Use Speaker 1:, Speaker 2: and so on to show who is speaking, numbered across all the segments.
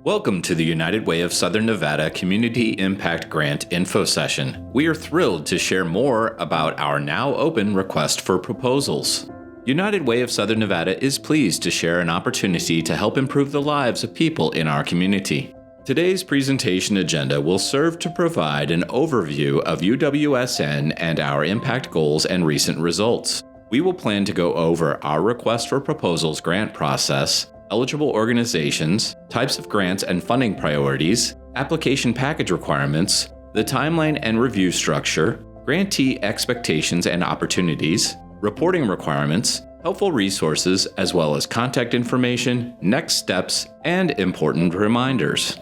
Speaker 1: Welcome to the United Way of Southern Nevada Community Impact Grant Info Session. We are thrilled to share more about our now open request for proposals. United Way of Southern Nevada is pleased to share an opportunity to help improve the lives of people in our community. Today's presentation agenda will serve to provide an overview of UWSN and our impact goals and recent results. We will plan to go over our request for proposals grant process, eligible organizations, types of grants and funding priorities, application package requirements, the timeline and review structure, grantee expectations and opportunities, reporting requirements, helpful resources, as well as contact information, next steps, and important reminders.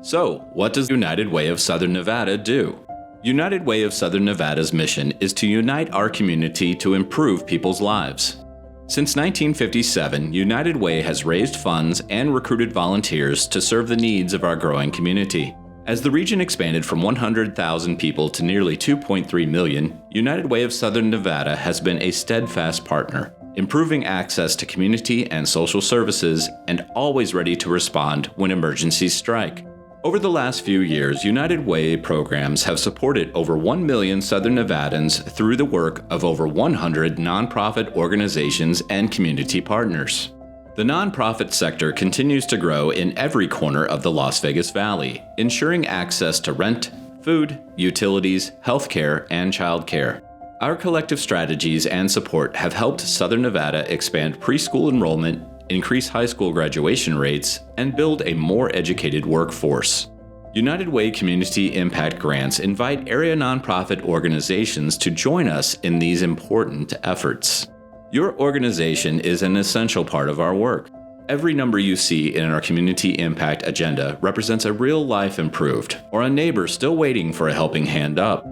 Speaker 1: So, what does United Way of Southern Nevada do? United Way of Southern Nevada's mission is to unite our community to improve people's lives. Since 1957, United Way has raised funds and recruited volunteers to serve the needs of our growing community. As the region expanded from 100,000 people to nearly 2.3 million, United Way of Southern Nevada has been a steadfast partner, improving access to community and social services and always ready to respond when emergencies strike. Over the last few years, United Way programs have supported over 1 million Southern Nevadans through the work of over 100 nonprofit organizations and community partners. The nonprofit sector continues to grow in every corner of the Las Vegas Valley, ensuring access to rent, food, utilities, healthcare, and childcare. Our collective strategies and support have helped Southern Nevada expand preschool enrollment, increase high school graduation rates, and build a more educated workforce. United Way Community Impact Grants invite area nonprofit organizations to join us in these important efforts. Your organization is an essential part of our work. Every number you see in our Community Impact agenda represents a real life improved or a neighbor still waiting for a helping hand up.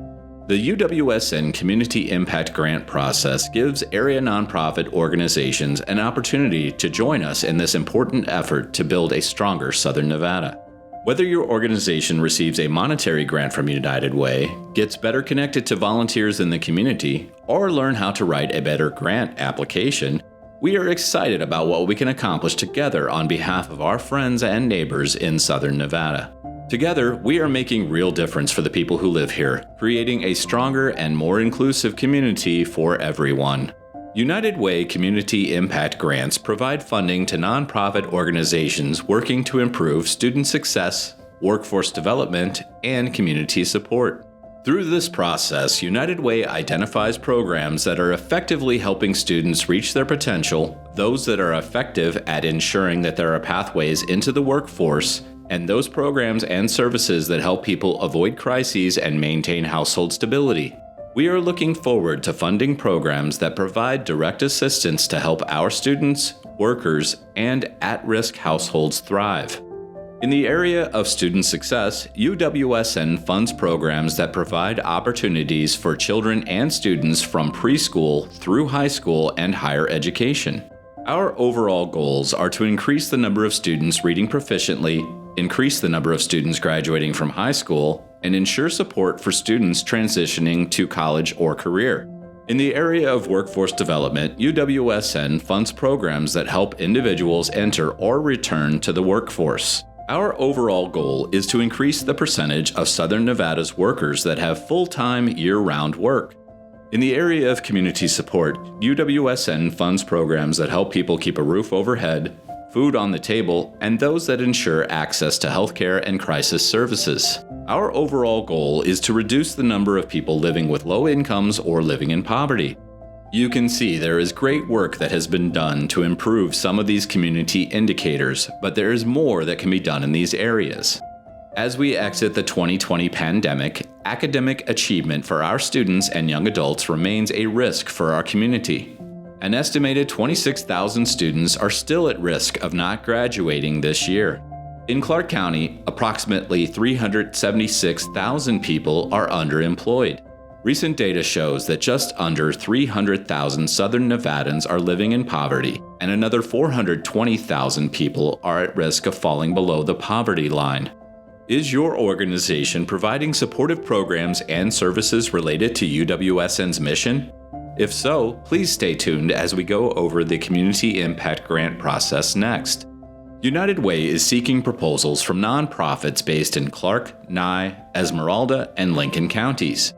Speaker 1: The UWSN Community Impact Grant process gives area nonprofit organizations an opportunity to join us in this important effort to build a stronger Southern Nevada. Whether your organization receives a monetary grant from United Way, gets better connected to volunteers in the community, or learn how to write a better grant application, we are excited about what we can accomplish together on behalf of our friends and neighbors in Southern Nevada. Together, we are making real difference for the people who live here, creating a stronger and more inclusive community for everyone. United Way Community Impact Grants provide funding to nonprofit organizations working to improve student success, workforce development, and community support. Through this process, United Way identifies programs that are effectively helping students reach their potential, those that are effective at ensuring that there are pathways into the workforce, and those programs and services that help people avoid crises and maintain household stability. We are looking forward to funding programs that provide direct assistance to help our students, workers, and at-risk households thrive. In the area of student success, UWSN funds programs that provide opportunities for children and students from preschool through high school and higher education. Our overall goals are to increase the number of students reading proficiently, increase the number of students graduating from high school, and ensure support for students transitioning to college or career. In the area of workforce development, UWSN funds programs that help individuals enter or return to the workforce. Our overall goal is to increase the percentage of Southern Nevada's workers that have full-time, year-round work. In the area of community support, UWSN funds programs that help people keep a roof overhead, food on the table, and those that ensure access to healthcare and crisis services. Our overall goal is to reduce the number of people living with low incomes or living in poverty. You can see there is great work that has been done to improve some of these community indicators, but there is more that can be done in these areas. As we exit the 2020 pandemic, academic achievement for our students and young adults remains a risk for our community. An estimated 26,000 students are still at risk of not graduating this year. In Clark County, approximately 376,000 people are underemployed. Recent data shows that just under 300,000 Southern Nevadans are living in poverty, and another 420,000 people are at risk of falling below the poverty line. Is your organization providing supportive programs and services related to UWSN's mission? If so, please stay tuned as we go over the Community Impact Grant process next. United Way is seeking proposals from nonprofits based in Clark, Nye, Esmeralda, and Lincoln counties.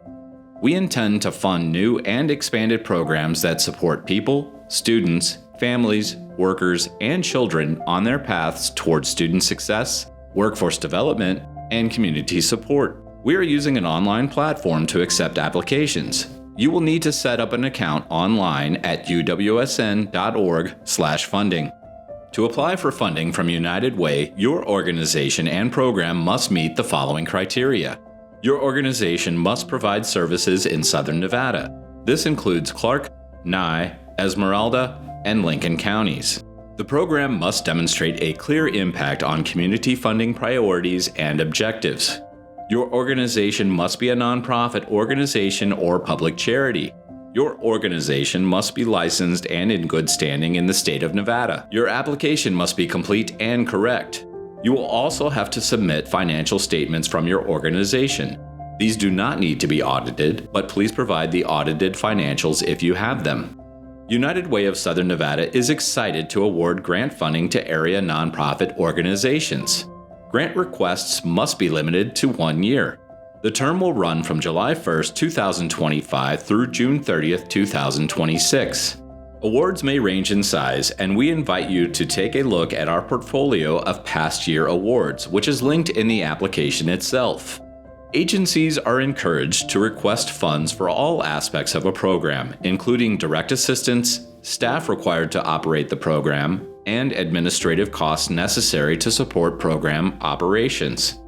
Speaker 1: We intend to fund new and expanded programs that support people, students, families, workers, and children on their paths towards student success, workforce development, and community support. We are using an online platform to accept applications. You will need to set up an account online at uwsn.org/funding. To apply for funding from United Way, your organization and program must meet the following criteria. Your organization must provide services in Southern Nevada. This includes Clark, Nye, Esmeralda, and Lincoln counties. The program must demonstrate a clear impact on community funding priorities and objectives. Your organization must be a nonprofit organization or public charity. Your organization must be licensed and in good standing in the state of Nevada. Your application must be complete and correct. You will also have to submit financial statements from your organization. These do not need to be audited, but please provide the audited financials if you have them. United Way of Southern Nevada is excited to award grant funding to area nonprofit organizations. Grant requests must be limited to 1 year. The term will run from July 1st, 2025 through June 30th, 2026. Awards may range in size, and we invite you to take a look at our portfolio of past year awards, which is linked in the application itself. Agencies are encouraged to request funds for all aspects of a program, including direct assistance, staff required to operate the program, and administrative costs necessary to support program operations.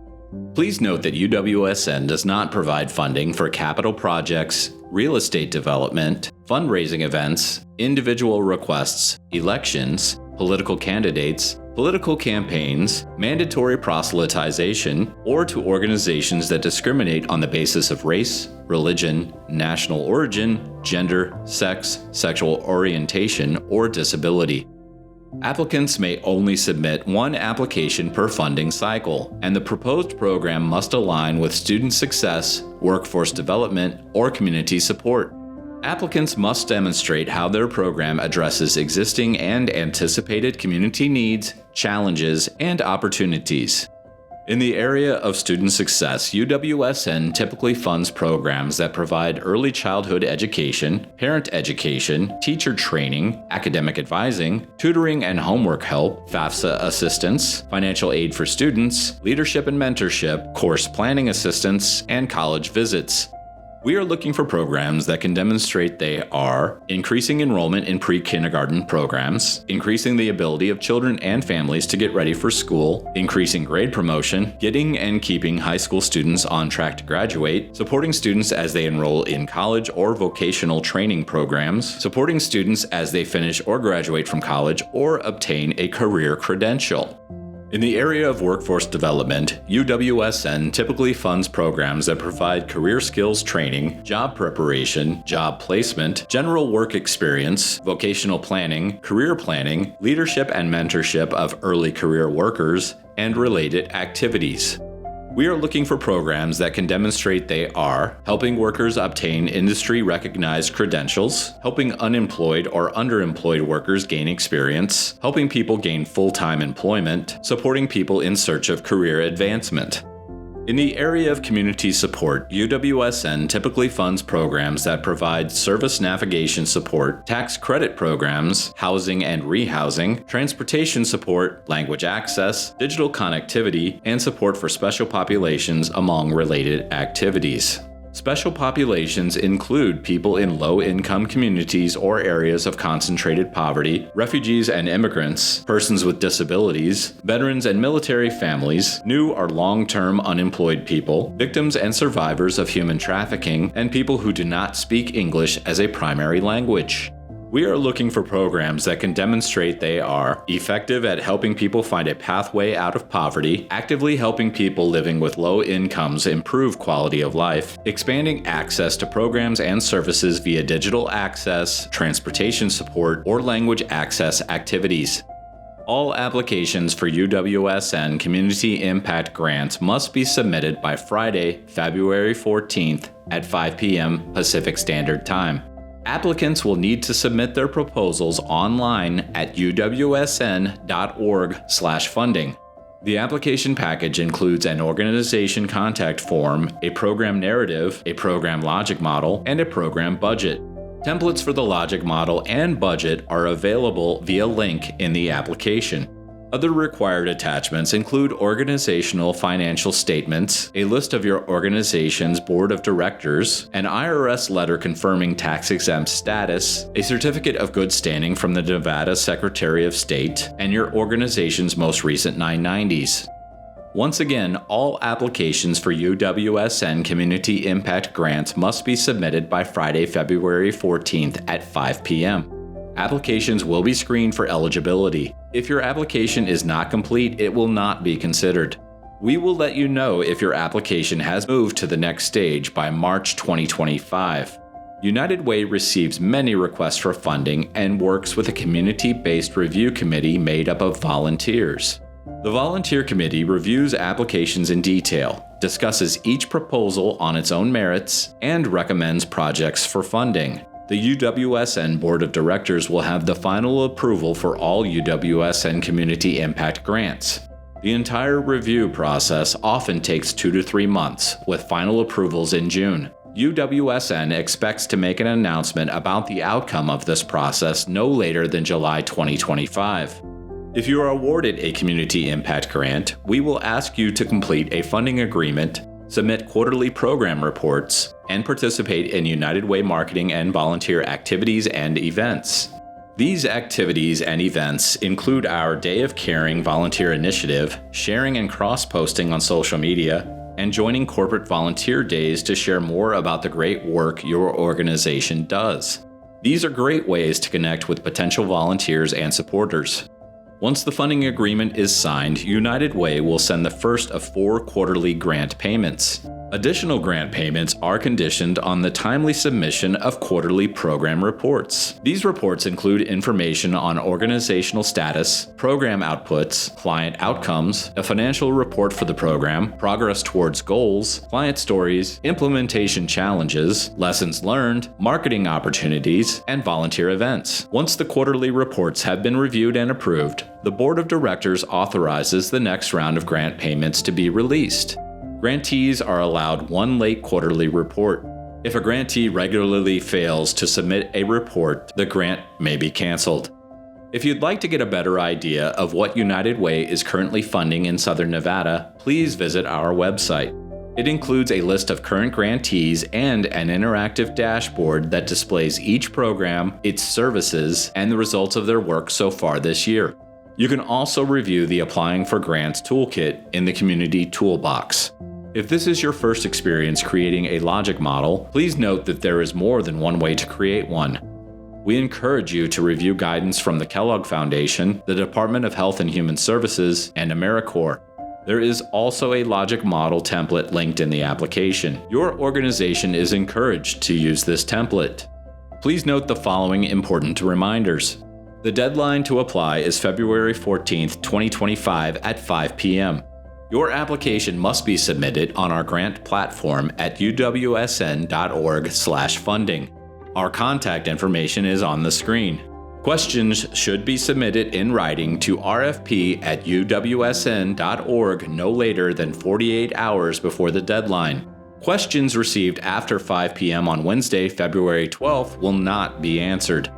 Speaker 1: Please note that UWSN does not provide funding for capital projects, real estate development, fundraising events, individual requests, elections, political candidates, political campaigns, mandatory proselytization, or to organizations that discriminate on the basis of race, religion, national origin, gender, sex, sexual orientation, or disability. Applicants may only submit one application per funding cycle, and the proposed program must align with student success, workforce development, or community support. Applicants must demonstrate how their program addresses existing and anticipated community needs, challenges, and opportunities. In the area of student success, UWSN typically funds programs that provide early childhood education, parent education, teacher training, academic advising, tutoring and homework help, FAFSA assistance, financial aid for students, leadership and mentorship, course planning assistance, and college visits. We are looking for programs that can demonstrate they are increasing enrollment in pre-kindergarten programs, increasing the ability of children and families to get ready for school, increasing grade promotion, getting and keeping high school students on track to graduate, supporting students as they enroll in college or vocational training programs, supporting students as they finish or graduate from college or obtain a career credential. In the area of workforce development, UWSN typically funds programs that provide career skills training, job preparation, job placement, general work experience, vocational planning, career planning, leadership and mentorship of early career workers, and related activities. We are looking for programs that can demonstrate they are helping workers obtain industry-recognized credentials, helping unemployed or underemployed workers gain experience, helping people gain full-time employment, supporting people in search of career advancement. In the area of community support, UWSN typically funds programs that provide service navigation support, tax credit programs, housing and rehousing, transportation support, language access, digital connectivity, and support for special populations, among related activities. Special populations include people in low-income communities or areas of concentrated poverty, refugees and immigrants, persons with disabilities, veterans and military families, new or long-term unemployed people, victims and survivors of human trafficking, and people who do not speak English as a primary language. We are looking for programs that can demonstrate they are effective at helping people find a pathway out of poverty, actively helping people living with low incomes improve quality of life, expanding access to programs and services via digital access, transportation support, or language access activities. All applications for UWSN Community Impact Grants must be submitted by Friday, February 14th at 5 p.m. Pacific Standard Time. Applicants will need to submit their proposals online at uwsn.org/funding. The application package includes an organization contact form, a program narrative, a program logic model, and a program budget. Templates for the logic model and budget are available via link in the application. Other required attachments include organizational financial statements, a list of your organization's board of directors, an IRS letter confirming tax-exempt status, a certificate of good standing from the Nevada Secretary of State, and your organization's most recent 990s. Once again, all applications for UWSN Community Impact Grants must be submitted by Friday, February 14th at 5 p.m. Applications will be screened for eligibility. If your application is not complete, it will not be considered. We will let you know if your application has moved to the next stage by March 2025. United Way receives many requests for funding and works with a community-based review committee made up of volunteers. The volunteer committee reviews applications in detail, discusses each proposal on its own merits, and recommends projects for funding. The UWSN Board of Directors will have the final approval for all UWSN Community Impact Grants. The entire review process often takes 2 to 3 months, with final approvals in June. UWSN expects to make an announcement about the outcome of this process no later than July 2025. If you are awarded a Community Impact Grant, we will ask you to complete a funding agreement, submit quarterly program reports, and participate in United Way marketing and volunteer activities and events. These activities and events include our Day of Caring volunteer initiative, sharing and cross-posting on social media, and joining corporate volunteer days to share more about the great work your organization does. These are great ways to connect with potential volunteers and supporters. Once the funding agreement is signed, United Way will send the first of 4 quarterly grant payments. Additional grant payments are conditioned on the timely submission of quarterly program reports. These reports include information on organizational status, program outputs, client outcomes, a financial report for the program, progress towards goals, client stories, implementation challenges, lessons learned, marketing opportunities, and volunteer events. Once the quarterly reports have been reviewed and approved, the Board of Directors authorizes the next round of grant payments to be released. Grantees are allowed 1 late quarterly report. If a grantee regularly fails to submit a report, the grant may be canceled. If you'd like to get a better idea of what United Way is currently funding in Southern Nevada, please visit our website. It includes a list of current grantees and an interactive dashboard that displays each program, its services, and the results of their work so far this year. You can also review the Applying for Grants toolkit in the Community Toolbox. If this is your first experience creating a logic model, please note that there is more than one way to create one. We encourage you to review guidance from the Kellogg Foundation, the Department of Health and Human Services, and AmeriCorps. There is also a logic model template linked in the application. Your organization is encouraged to use this template. Please note the following important reminders. The deadline to apply is February 14th, 2025 at 5 p.m. Your application must be submitted on our grant platform at uwsn.org/funding. Our contact information is on the screen. Questions should be submitted in writing to rfp@uwsn.org no later than 48 hours before the deadline. Questions received after 5 p.m. on Wednesday, February 12th will not be answered.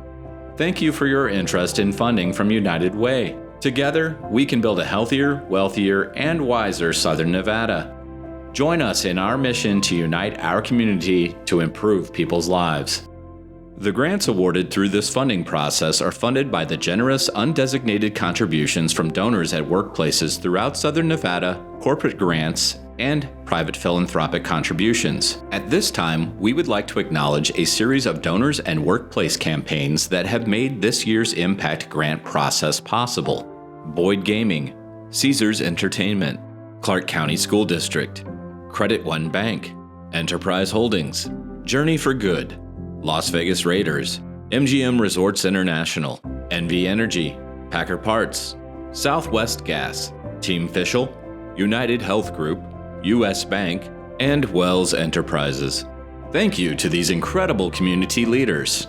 Speaker 1: Thank you for your interest in funding from United Way. Together, we can build a healthier, wealthier, and wiser Southern Nevada. Join us in our mission to unite our community to improve people's lives. The grants awarded through this funding process are funded by the generous, undesignated contributions from donors at workplaces throughout Southern Nevada, corporate grants, and private philanthropic contributions. At this time, we would like to acknowledge a series of donors and workplace campaigns that have made this year's Impact Grant process possible. Boyd Gaming, Caesars Entertainment, Clark County School District, Credit One Bank, Enterprise Holdings, Journey for Good, Las Vegas Raiders, MGM Resorts International, NV Energy, Packer Parts, Southwest Gas, Team Fishel, United Health Group, U.S. Bank, and Wells Enterprises. Thank you to these incredible community leaders.